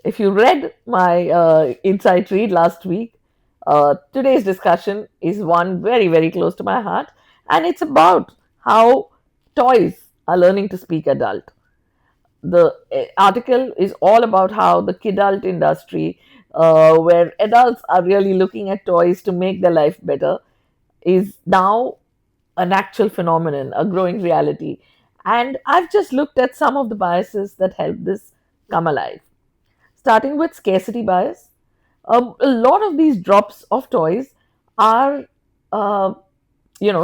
If you read my insight read last week, today's discussion is one very, very close to my heart, and it's about how toys are learning to speak adult. The article is all about how the kidult industry, where adults are really looking at toys to make their life better, is now an actual phenomenon, a growing reality. And I've just looked at some of the biases that help this come alive. Starting with scarcity bias, a lot of these drops of toys are, uh,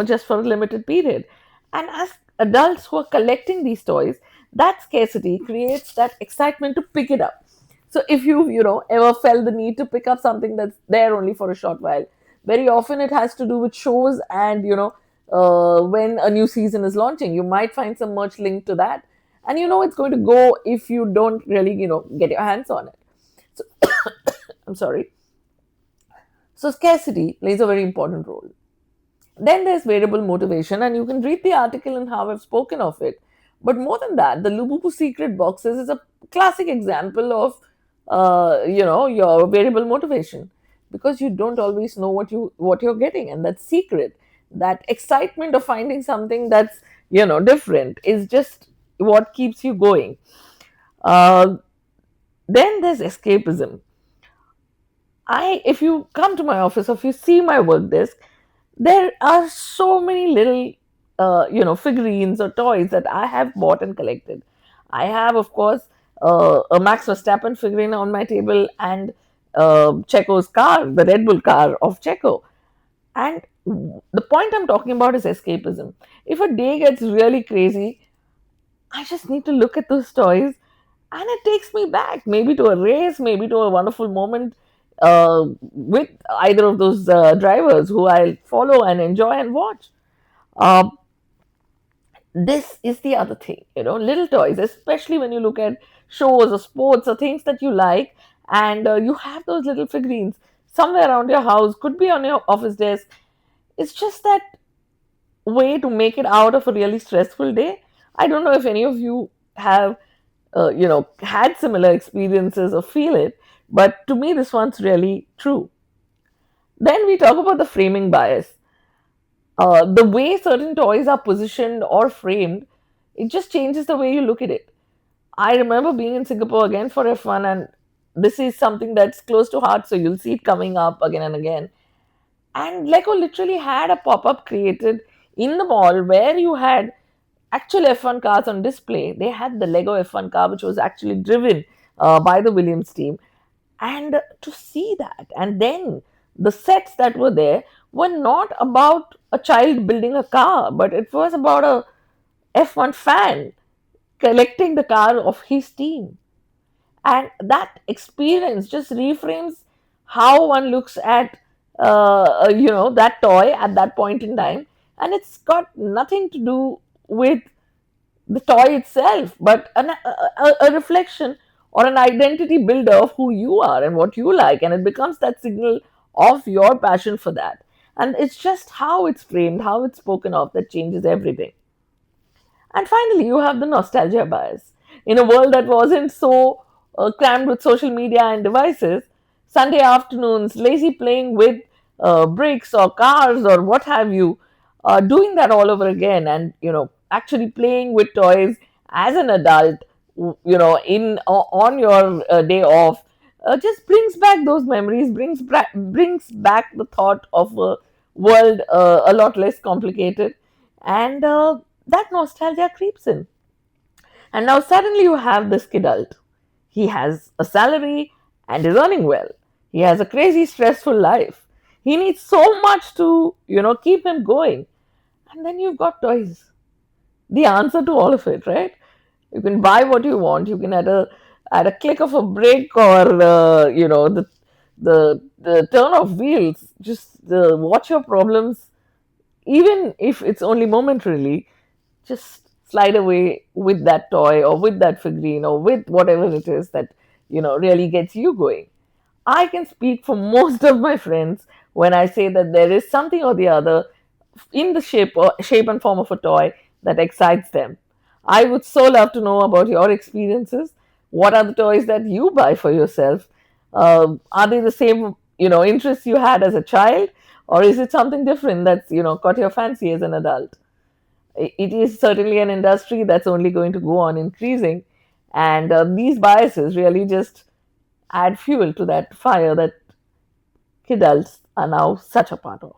just for a limited period. And as adults who are collecting these toys, that scarcity creates that excitement to pick it up. So if you've ever felt the need to pick up something that's there only for a short while, very often it has to do with shows and when a new season is launching, you might find some merch linked to that. And it's going to go if you don't really get your hands on it. So, I'm sorry. So scarcity plays a very important role. Then there's variable motivation, and you can read the article and how I've spoken of it. But more than that, the Lububu secret boxes is a classic example of, your variable motivation, because you don't always know what you're getting, and that secret, that excitement of finding something that's different, is just what keeps you going. Uh, then there's escapism. If you come to my office, or if you see my work desk, there are so many little, figurines or toys that I have bought and collected. I have, of course, a Max Verstappen figurine on my table, and Checo's car, the Red Bull car of Checo. And the point I'm talking about is escapism. If a day gets really crazy, I just need to look at those toys, and it takes me back, maybe to a race, maybe to a wonderful moment with either of those drivers who I'll follow and enjoy and watch. Uh, this is the other thing, little toys, especially when you look at shows or sports or things that you like, and you have those little figurines somewhere around your house, could be on your office desk. It's just that way to make it out of a really stressful day. I don't know if any of you have had similar experiences or feel it, but to me, this one's really true. Then we talk about the framing bias. The way certain toys are positioned or framed, it just changes the way you look at it. I remember being in Singapore again for F1, and this is something that's close to heart, so you'll see it coming up again and again. And Lego literally had a pop up created in the mall where you had actual F1 cars on display. They had the Lego F1 car, which was actually driven by the Williams team. And to see that, and then the sets that were there were not about a child building a car, but it was about a F1 fan collecting the car of his team. And that experience just reframes how one looks at that toy at that point in time, and it's got nothing to do with the toy itself, but a reflection or an identity builder of who you are and what you like, and it becomes that signal of your passion for that. And it's just how it's framed, how it's spoken of, that changes everything. And finally, you have the nostalgia bias. In a world that wasn't so crammed with social media and devices, Sunday afternoons, lazy playing with bricks or cars or what have you, doing that all over again, and actually playing with toys as an adult, in on your day off, just brings back those memories, brings back the thought of a world a lot less complicated, and that nostalgia creeps in. And now suddenly you have this kidult. He has a salary and is earning well. He has a crazy stressful life. He needs so much to, keep him going. And then you've got toys. The answer to all of it, right? You can buy what you want. You can at a click of a brake, or the turn of wheels, just watch your problems, even if it's only momentarily, just slide away with that toy or with that figurine or with whatever it is that really gets you going. I can speak for most of my friends when I say that there is something or the other in the shape and form of a toy that excites them. I would so love to know about your experiences. What are the toys that you buy for yourself? Are they the same, interests you had as a child, or is it something different that's, caught your fancy as an adult? It is certainly an industry that's only going to go on increasing, and these biases really just add fuel to that fire that kidults are now such a part of.